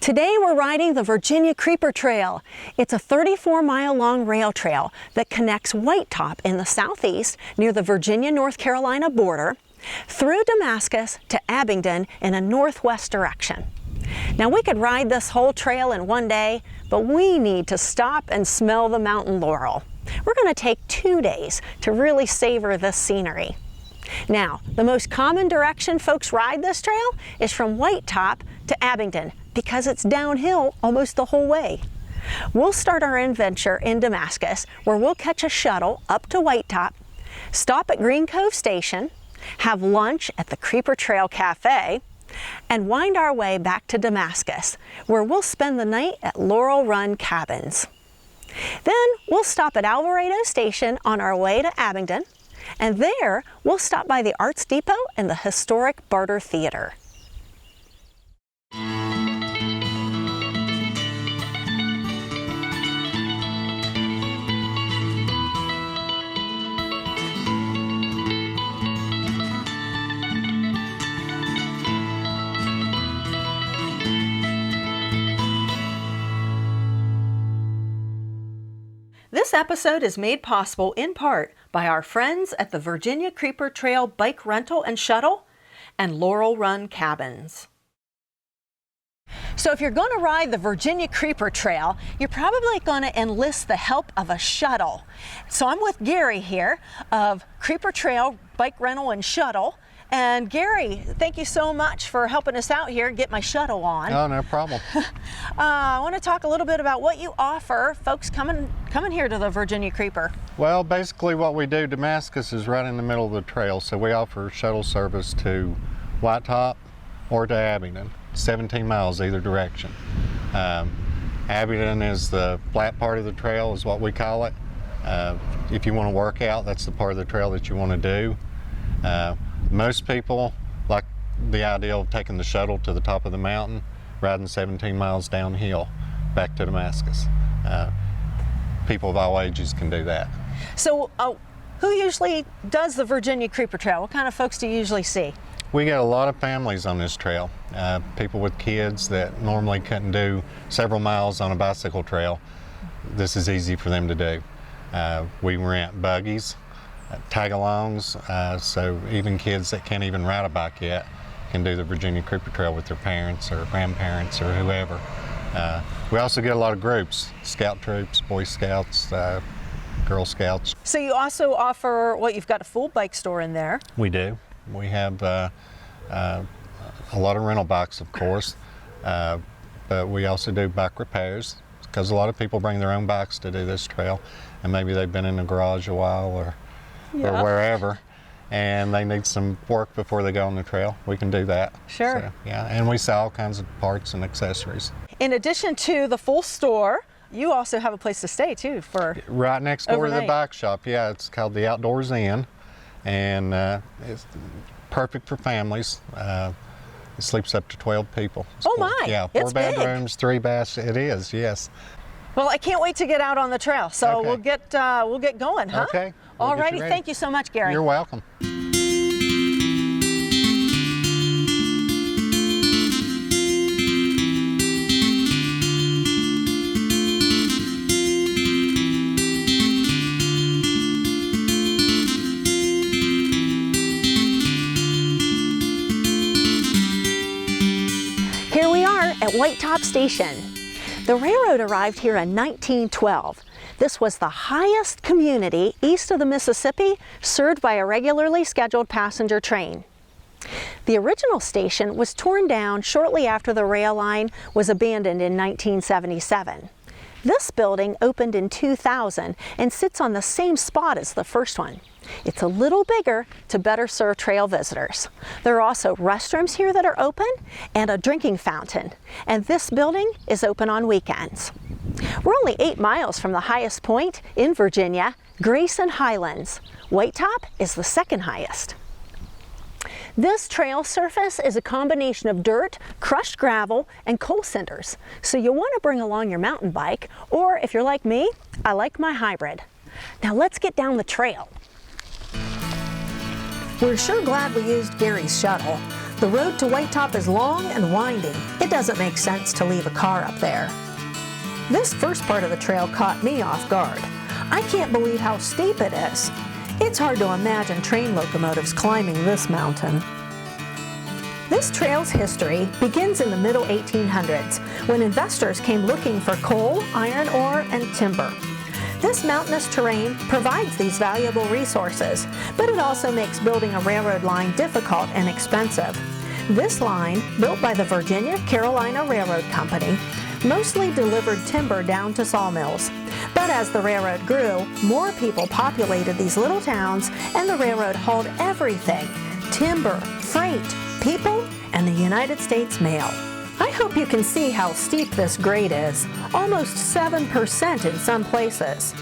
Today we're riding the Virginia Creeper Trail. It's a 34-mile-long rail trail that connects Whitetop in the southeast near the Virginia-North Carolina border through Damascus to Abingdon in a northwest direction. Now we could ride this whole trail in one day, but we need to stop and smell the mountain laurel. We're going to take 2 days to really savor this scenery. Now, the most common direction folks ride this trail is from Whitetop to Abingdon because it's downhill almost the whole way. We'll start our adventure in Damascus, where we'll catch a shuttle up to Whitetop, stop at Green Cove Station, have lunch at the Creeper Trail Cafe, and wind our way back to Damascus, where we'll spend the night at Laurel Run Cabins. Then we'll stop at Alvarado Station on our way to Abingdon, and there we'll stop by the Arts Depot and the historic Barter Theater. This episode is made possible in part by our friends at the Virginia Creeper Trail Bike Rental and Shuttle and Laurel Run Cabins. So if you're going to ride the Virginia Creeper Trail, you're probably going to enlist the help of a shuttle. So I'm with Gary here of Creeper Trail Bike Rental and Shuttle. And Gary, thank you so much for helping us out here and get my shuttle on. Oh, no problem. I want to talk a little bit about what you offer folks coming here to the Virginia Creeper. Well, basically what we do, Damascus is right in the middle of the trail, so we offer shuttle service to Whitetop or to Abingdon, 17 miles either direction. Abingdon is the flat part of the trail, is what we call it. If you want to work out, that's the part of the trail that you want to do. Most people like the idea of taking the shuttle to the top of the mountain, riding 17 miles downhill back to Damascus. People of all ages can do that. So who usually does the Virginia Creeper Trail? What kind of folks do you usually see? We get a lot of families on this trail. People with kids that normally couldn't do several miles on a bicycle trail. This is easy for them to do. We rent buggies, tag-alongs, so even kids that can't even ride a bike yet can do the Virginia Creeper Trail with their parents or grandparents or whoever. We also get a lot of groups, scout troops, Boy Scouts, Girl Scouts. So you also offer, you've got a full bike store in there. We do. We have a lot of rental bikes, of course, but we also do bike repairs because a lot of people bring their own bikes to do this trail, and maybe they've been in the garage a while or wherever, and they need some work before they go on the trail. We can do that. Sure. So, yeah, and we sell all kinds of parts and accessories. In addition to the full store, you also have a place to stay too for right next door overnight. to the bike shop. Yeah, it's called the Outdoors Inn, and it's perfect for families. It sleeps up to 12 people. It's oh my! Yeah, 4 bedrooms, 3 baths. It is, yes. Well, I can't wait to get out on the trail. So okay. we'll get going, huh? Okay. All righty. Thank you so much, Gary. You're welcome. Here we are at Whitetop Station. The railroad arrived here in 1912. This was the highest community east of the Mississippi served by a regularly scheduled passenger train. The original station was torn down shortly after the rail line was abandoned in 1977. This building opened in 2000 and sits on the same spot as the first one. It's a little bigger to better serve trail visitors. There are also restrooms here that are open and a drinking fountain, and this building is open on weekends. We're only 8 miles from the highest point in Virginia, Grayson Highlands. Whitetop is the second highest. This trail surface is a combination of dirt, crushed gravel, and coal cinders, so you'll want to bring along your mountain bike, or if you're like me, I like my hybrid. Now let's get down the trail. We're sure glad we used Gary's shuttle. The road to Whitetop is long and winding. It doesn't make sense to leave a car up there. This first part of the trail caught me off guard. I can't believe how steep it is. It's hard to imagine train locomotives climbing this mountain. This trail's history begins in the middle 1800s when investors came looking for coal, iron ore, and timber. This mountainous terrain provides these valuable resources, but it also makes building a railroad line difficult and expensive. This line, built by the Virginia-Carolina Railroad Company, mostly delivered timber down to sawmills. But as the railroad grew, more people populated these little towns, and the railroad hauled everything: timber, freight, people, and the United States mail. I hope you can see how steep this grade is, almost 7% in some places.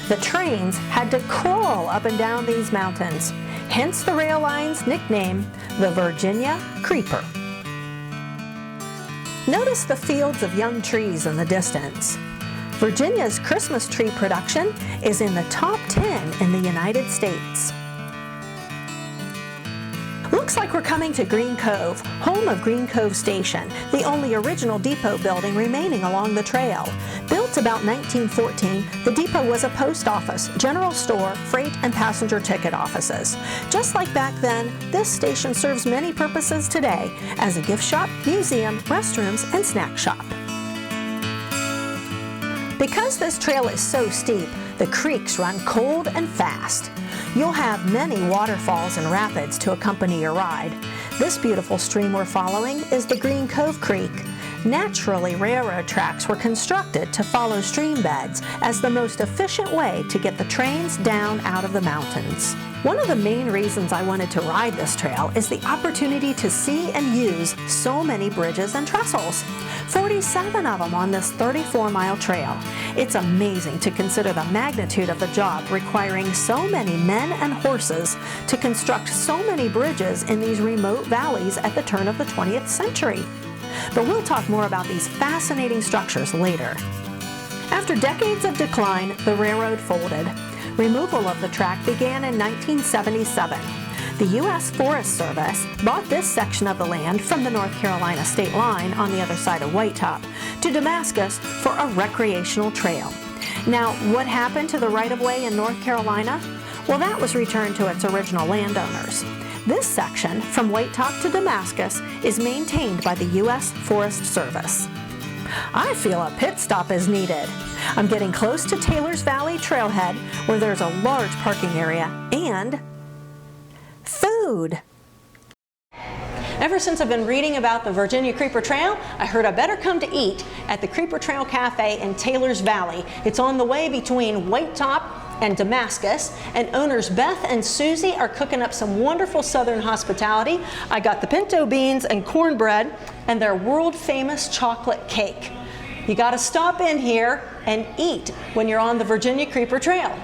The trains had to crawl up and down these mountains, hence the rail line's nickname, the Virginia Creeper. Notice the fields of young trees in the distance. Virginia's Christmas tree production is in the top 10 in the United States. Looks like we're coming to Green Cove, home of Green Cove Station, the only original depot building remaining along the trail. Built about 1914, the depot was a post office, general store, freight, and passenger ticket offices. Just like back then, this station serves many purposes today as a gift shop, museum, restrooms, and snack shop. Because this trail is so steep, the creeks run cold and fast. You'll have many waterfalls and rapids to accompany your ride. This beautiful stream we're following is the Green Cove Creek. Naturally, railroad tracks were constructed to follow stream beds as the most efficient way to get the trains down out of the mountains. One of the main reasons I wanted to ride this trail is the opportunity to see and use so many bridges and trestles. 47 of them on this 34-mile trail. It's amazing to consider the magnitude of the job requiring so many men and horses to construct so many bridges in these remote valleys at the turn of the 20th century. But we'll talk more about these fascinating structures later. After decades of decline, the railroad folded. Removal of the track began in 1977. The U.S. Forest Service bought this section of the land from the North Carolina state line on the other side of Whitetop to Damascus for a recreational trail. Now, what happened to the right-of-way in North Carolina? Well, that was returned to its original landowners. This section, from Whitetop to Damascus, is maintained by the U.S. Forest Service. I feel a pit stop is needed. I'm getting close to Taylor's Valley Trailhead, where there's a large parking area and food. Ever since I've been reading about the Virginia Creeper Trail, I heard I better come to eat at the Creeper Trail Cafe in Taylor's Valley. It's on the way between Whitetop and Damascus, and owners Beth and Susie are cooking up some wonderful Southern hospitality. I got the pinto beans and cornbread and their world famous chocolate cake. You got to stop in here and eat when you're on the Virginia Creeper Trail.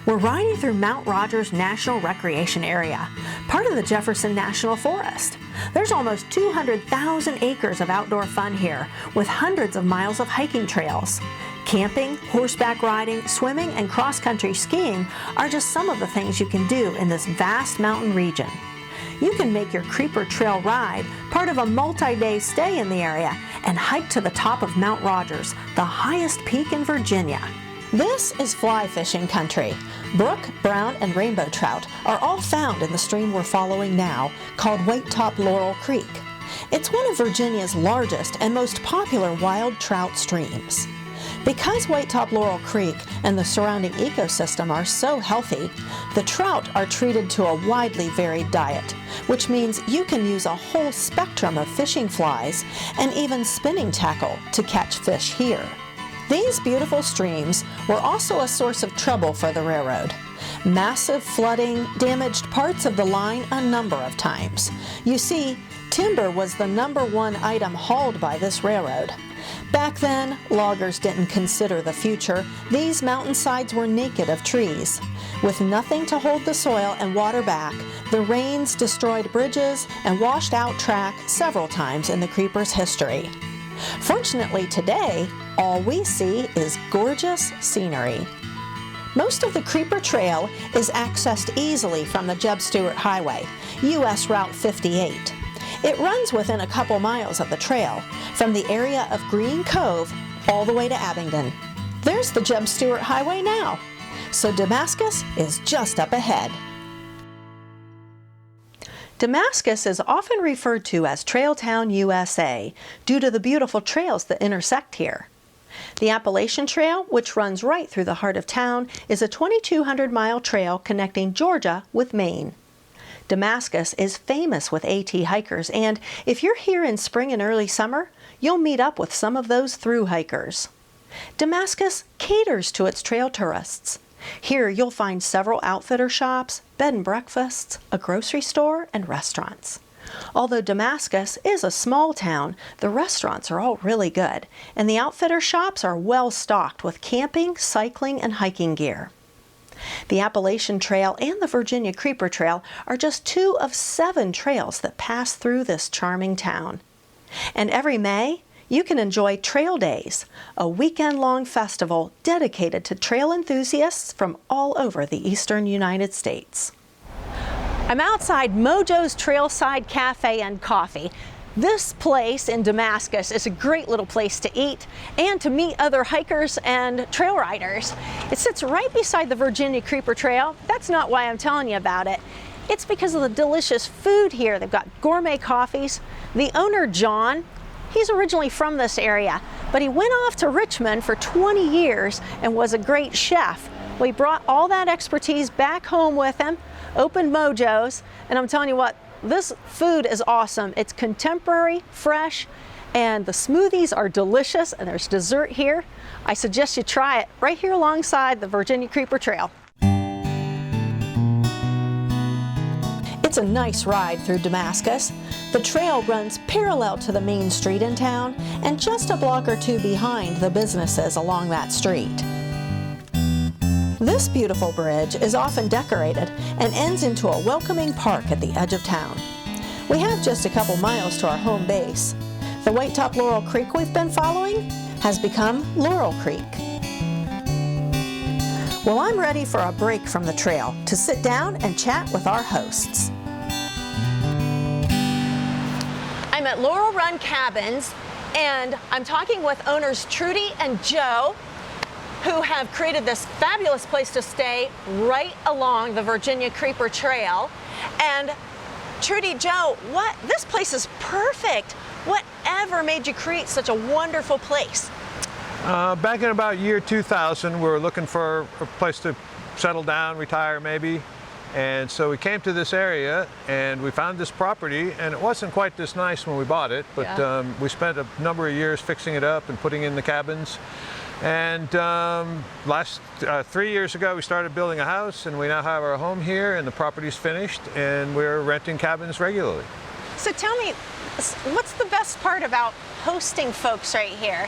We're riding through Mount Rogers National Recreation Area, part of the Jefferson National Forest. There's almost 200,000 acres of outdoor fun here, with hundreds of miles of hiking trails. Camping, horseback riding, swimming, and cross-country skiing are just some of the things you can do in this vast mountain region. You can make your Creeper Trail ride part of a multi-day stay in the area and hike to the top of Mount Rogers, the highest peak in Virginia. This is fly fishing country. Brook, brown, and rainbow trout are all found in the stream we're following now, called Whitetop Laurel Creek. It's one of Virginia's largest and most popular wild trout streams. Because Whitetop Laurel Creek and the surrounding ecosystem are so healthy, the trout are treated to a widely varied diet, which means you can use a whole spectrum of fishing flies and even spinning tackle to catch fish here. These beautiful streams were also a source of trouble for the railroad. Massive flooding damaged parts of the line a number of times. You see, timber was the #1 item hauled by this railroad. Back then, loggers didn't consider the future. These mountainsides were naked of trees. With nothing to hold the soil and water back, the rains destroyed bridges and washed out track several times in the Creeper's history. Fortunately today, all we see is gorgeous scenery. Most of the Creeper Trail is accessed easily from the Jeb Stuart Highway, U.S. Route 58. It runs within a couple miles of the trail, from the area of Green Cove all the way to Abingdon. There's the Jeb Stuart Highway now, so Damascus is just up ahead. Damascus is often referred to as Trail Town, USA, due to the beautiful trails that intersect here. The Appalachian Trail, which runs right through the heart of town, is a 2,200-mile trail connecting Georgia with Maine. Damascus is famous with AT hikers, and if you're here in spring and early summer, you'll meet up with some of those thru hikers. Damascus caters to its trail tourists. Here you'll find several outfitter shops, bed and breakfasts, a grocery store, and restaurants. Although Damascus is a small town, the restaurants are all really good, and the outfitter shops are well stocked with camping, cycling, and hiking gear. The Appalachian Trail and the Virginia Creeper Trail are just 2 of 7 trails that pass through this charming town. And every May, you can enjoy Trail Days, a weekend-long festival dedicated to trail enthusiasts from all over the eastern United States. I'm outside Mojo's Trailside Cafe and Coffee. This place in Damascus is a great little place to eat and to meet other hikers and trail riders. It sits right beside the Virginia Creeper Trail. That's not why I'm telling you about it. It's because of the delicious food here. They've got gourmet coffees. The owner, John, he's originally from this area, but he went off to Richmond for 20 years and was a great chef. Well, he brought all that expertise back home with him, opened Mojo's, and I'm telling you what, this food is awesome. It's contemporary, fresh, and the smoothies are delicious, and there's dessert here. I suggest you try it right here alongside the Virginia Creeper Trail. It's a nice ride through Damascus. The trail runs parallel to the main street in town and just a block or 2 behind the businesses along that street. This beautiful bridge is often decorated and ends into a welcoming park at the edge of town. We have just a couple miles to our home base. The Whitetop Laurel Creek we've been following has become Laurel Creek. Well, I'm ready for a break from the trail to sit down and chat with our hosts. I'm at Laurel Run Cabins, and I'm talking with owners Trudy and Joe, who have created this fabulous place to stay right along the Virginia Creeper Trail. And Trudy Joe, this place is perfect. Whatever made you create such a wonderful place? Back in about year 2000, we were looking for a place to settle down, retire maybe. And so we came to this area and we found this property, and it wasn't quite this nice when we bought it, but yeah. We spent a number of years fixing it up and putting in the cabins. And 3 years ago we started building a house, and we now have our home here, and the property's finished, and we're renting cabins regularly. So tell me, what's the best part about hosting folks right here?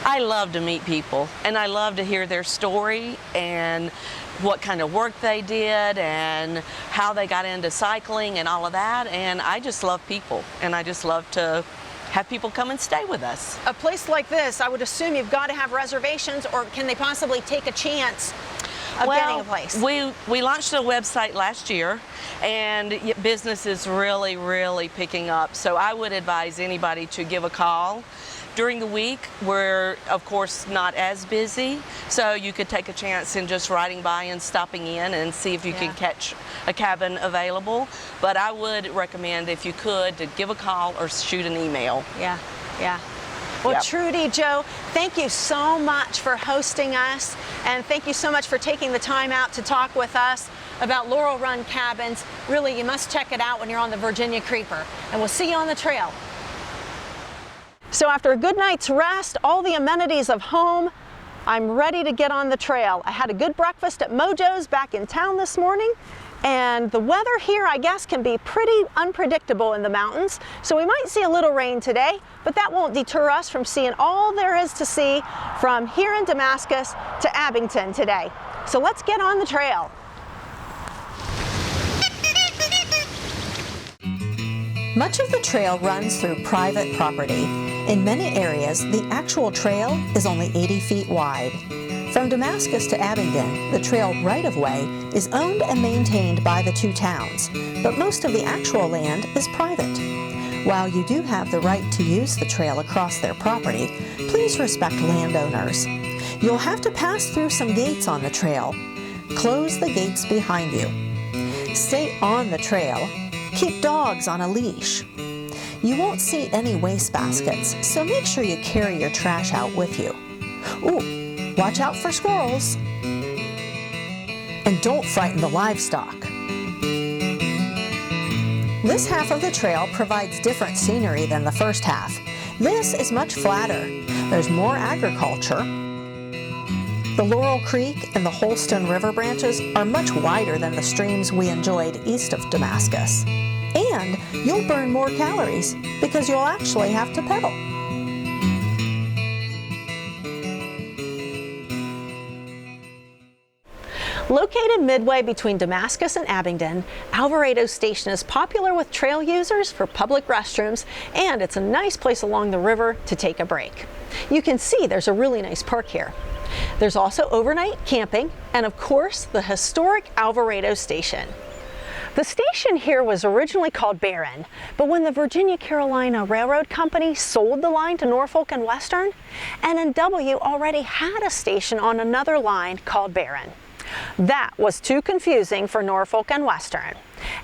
I love to meet people, and I love to hear their story and what kind of work they did and how they got into cycling and all of that. And I just love people, and I just love to have people come and stay with us. A place like this, I would assume you've got to have reservations, or can they possibly take a chance of getting a place? We launched a website last year, and business is really, really picking up. So I would advise anybody to give a call. During the week, we're of course not as busy, so you could take a chance in just riding by and stopping in and see if you can catch a cabin available. But I would recommend, if you could, to give a call or shoot an email. Yeah. Well, Trudy Joe, thank you so much for hosting us, and thank you so much for taking the time out to talk with us about Laurel Run Cabins. Really, you must check it out when you're on the Virginia Creeper, and we'll see you on the trail. So after a good night's rest, all the amenities of home, I'm ready to get on the trail. I had a good breakfast at Mojo's back in town this morning, and the weather here, I guess, can be pretty unpredictable in the mountains. So we might see a little rain today, but that won't deter us from seeing all there is to see from here in Damascus to Abingdon today. So let's get on the trail. Much of the trail runs through private property. In many areas, the actual trail is only 80 feet wide. From Damascus to Abingdon, the trail right-of-way is owned and maintained by the 2 towns, but most of the actual land is private. While you do have the right to use the trail across their property, please respect landowners. You'll have to pass through some gates on the trail. Close the gates behind you. Stay on the trail. Keep dogs on a leash. You won't see any wastebaskets, so make sure you carry your trash out with you. Ooh, watch out for squirrels. And don't frighten the livestock. This half of the trail provides different scenery than the first half. This is much flatter. There's more agriculture. The Laurel Creek and the Holston River branches are much wider than the streams we enjoyed east of Damascus. And you'll burn more calories because you'll actually have to pedal. Located midway between Damascus and Abingdon, Alvarado Station is popular with trail users for public restrooms, and it's a nice place along the river to take a break. You can see there's a really nice park here. There's also overnight camping, and of course, the historic Alvarado Station. The station here was originally called Barron, but when the Virginia-Carolina Railroad Company sold the line to Norfolk and Western, N&W already had a station on another line called Barron. That was too confusing for Norfolk and Western.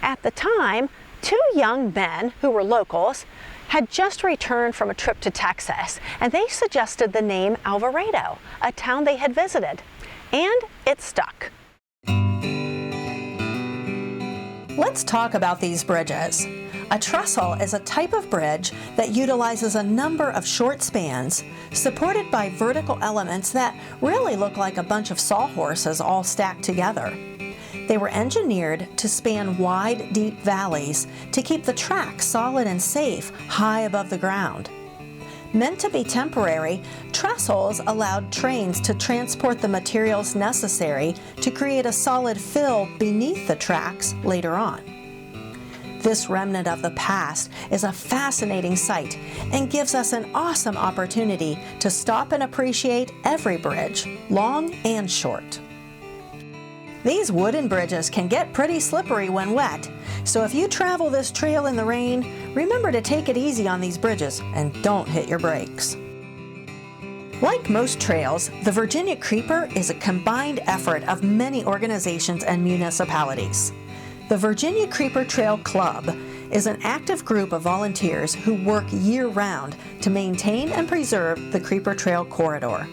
At the time, two young men who were locals had just returned from a trip to Texas, and they suggested the name Alvarado, a town they had visited, and it stuck. Let's talk about these bridges. A trestle is a type of bridge that utilizes a number of short spans supported by vertical elements that really look like a bunch of sawhorses all stacked together. They were engineered to span wide, deep valleys to keep the track solid and safe high above the ground. Meant to be temporary, trestles allowed trains to transport the materials necessary to create a solid fill beneath the tracks later on. This remnant of the past is a fascinating sight and gives us an awesome opportunity to stop and appreciate every bridge, long and short. These wooden bridges can get pretty slippery when wet, so if you travel this trail in the rain, remember to take it easy on these bridges and don't hit your brakes. Like most trails, the Virginia Creeper is a combined effort of many organizations and municipalities. The Virginia Creeper Trail Club is an active group of volunteers who work year-round to maintain and preserve the Creeper Trail corridor.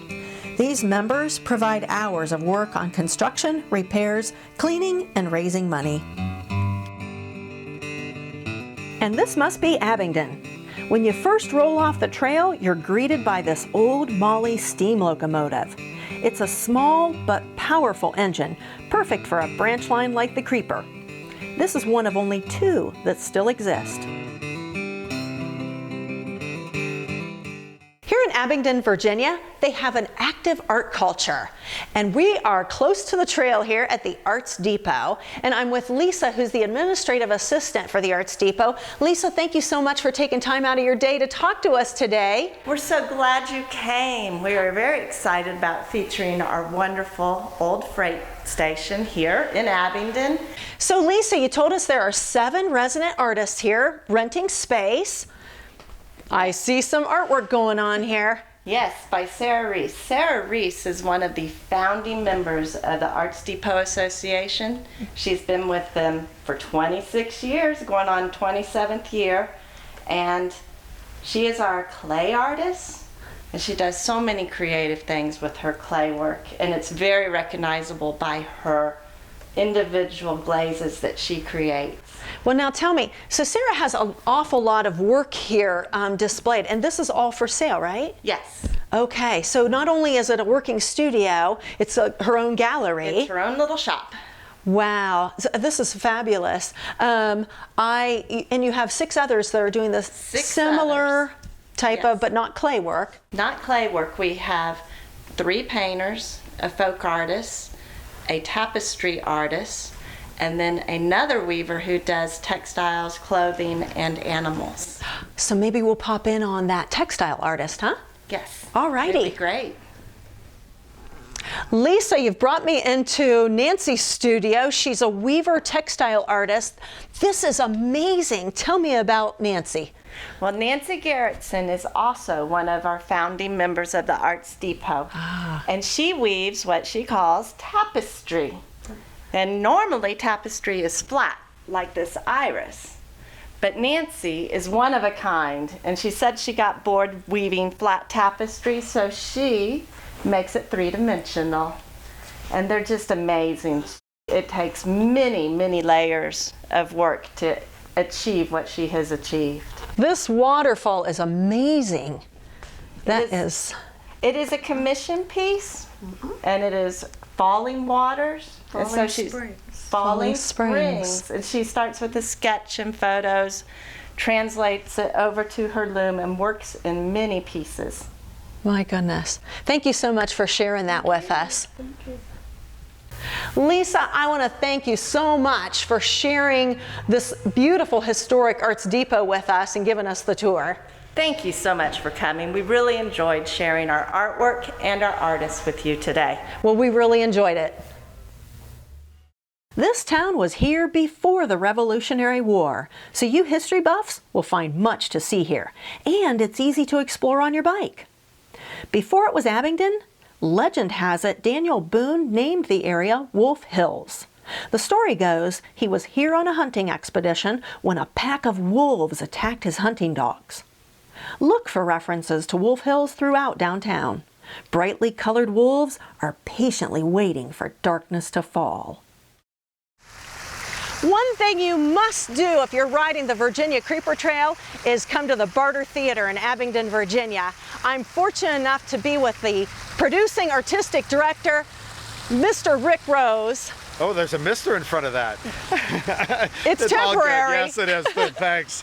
These members provide hours of work on construction, repairs, cleaning, and raising money. And this must be Abingdon. When you first roll off the trail, you're greeted by this old Molly steam locomotive. It's a small but powerful engine, perfect for a branch line like the Creeper. This is one of only two that still exist. Here in Abingdon, Virginia, they have an active art culture. And we are close to the trail here at the Arts Depot. And I'm with Lisa, who's the administrative assistant for the Arts Depot. Lisa, thank you so much for taking time out of your day to talk to us today. We're so glad you came. We are very excited about featuring our wonderful old freight station here in Abingdon. So Lisa, you told us there are 7 resident artists here renting space. I see some artwork going on here. Yes, by Sarah Reese. Sarah Reese is one of the founding members of the Arts Depot Association. She's been with them for 26 years, going on 27th year. And she is our clay artist. And she does so many creative things with her clay work. And it's very recognizable by her individual glazes that she creates. Well, now tell me, so Sarah has an awful lot of work here displayed, and this is all for sale, right? Yes. Okay, so not only is it a working studio, it's her own gallery. It's her own little shop. Wow, this is fabulous. And you have 6 others that are doing this similar type of, but not clay work. Not clay work. We have 3 painters, a folk artist, a tapestry artist, and then another weaver who does textiles, clothing, and animals. So maybe we'll pop in on that textile artist, huh? Yes. All righty. It'd be great. Lisa, you've brought me into Nancy's studio. She's a weaver textile artist. This is amazing. Tell me about Nancy. Well, Nancy Garrettson is also one of our founding members of the Arts Depot. And she weaves what she calls tapestry. And normally tapestry is flat, like this iris. But Nancy is one of a kind, and she said she got bored weaving flat tapestry, so she makes it three-dimensional. And they're just amazing. It takes many, many layers of work to achieve what she has achieved. This waterfall is amazing. It is a commission piece, and it is falling waters. Falling springs. Falling springs. And she starts with a sketch and photos, translates it over to her loom, and works in many pieces. My goodness. Thank you so much for sharing that with us. Thank you. Lisa, I want to thank you so much for sharing this beautiful historic Arts Depot with us and giving us the tour. Thank you so much for coming. We really enjoyed sharing our artwork and our artists with you today. Well, we really enjoyed it. This town was here before the Revolutionary War, so you history buffs will find much to see here, and it's easy to explore on your bike. Before it was Abingdon, legend has it Daniel Boone named the area Wolf Hills. The story goes he was here on a hunting expedition when a pack of wolves attacked his hunting dogs. Look for references to Wolf Hills throughout downtown. Brightly colored wolves are patiently waiting for darkness to fall. One thing you must do if you're riding the Virginia Creeper Trail is come to the Barter Theater in Abingdon, Virginia. I'm fortunate enough to be with the producing artistic director, Mr. Rick Rose. Oh, there's a Mr. in front of that. It's temporary. Yes, it is. Good, thanks.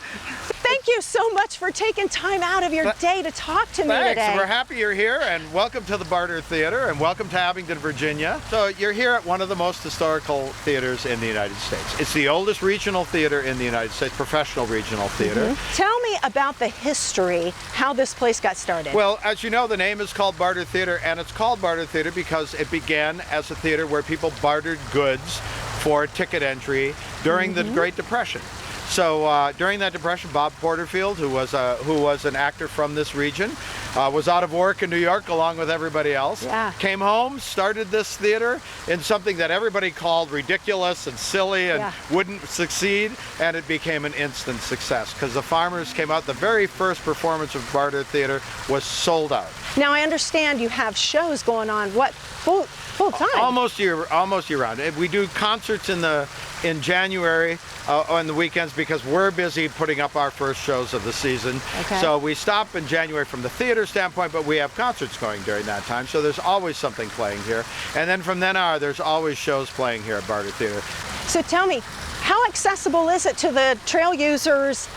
Thank you so much for taking time out of your day to talk to me Thanks. today. We're happy you're here, and welcome to the Barter Theater, and welcome to Abingdon, Virginia. So you're here at one of the most historical theaters in the United States. It's the oldest regional theater in the United States, professional regional theater. Tell me about the history, how this place got started. Well, as you know, the name is called Barter Theater, and it's called Barter Theater because it began as a theater where people bartered goods for ticket entry during the Great Depression. So during that Depression, Bob Porterfield, who was an actor from this region, was out of work in New York along with everybody else. Came home, started this theater in something that everybody called ridiculous and silly and wouldn't succeed, and it became an instant success because the farmers came out. The very first performance of Barter Theater was sold out. Now I understand you have shows going on, what, full time? Almost year round. We do concerts in January on the weekends because we're busy putting up our first shows of the season. Okay. So we stop in January from the theater standpoint, but we have concerts going during that time. So there's always something playing here. And then from then on, there's always shows playing here at Barter Theater. So tell me, how accessible is it to the trail users?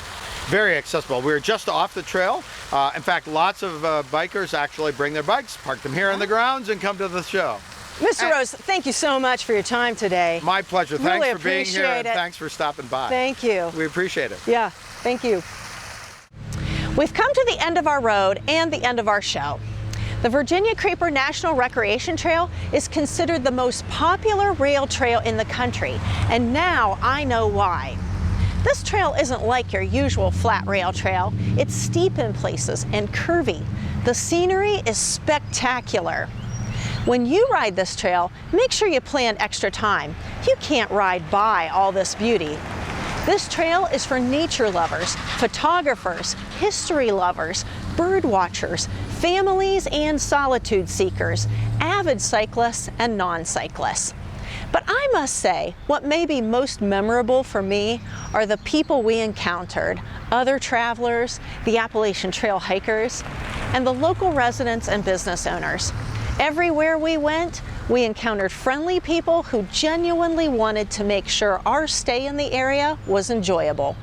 Very accessible. We're just off the trail. In fact, lots of bikers actually bring their bikes, park them here on the grounds, and come to the show. Mr. Rose, thank you so much for your time today. My pleasure. Really Thanks for being here, and appreciate it. thanks for stopping by. Thank you. We appreciate it. Yeah, thank you. We've come to the end of our road and the end of our show. The Virginia Creeper National Recreation Trail is considered the most popular rail trail in the country, and now I know why. This trail isn't like your usual flat rail trail. It's steep in places and curvy. The scenery is spectacular. When you ride this trail, make sure you plan extra time. You can't ride by all this beauty. This trail is for nature lovers, photographers, history lovers, bird watchers, families and solitude seekers, avid cyclists and non-cyclists. But I must say, what may be most memorable for me are the people we encountered, other travelers, the Appalachian Trail hikers, and the local residents and business owners. Everywhere we went, we encountered friendly people who genuinely wanted to make sure our stay in the area was enjoyable.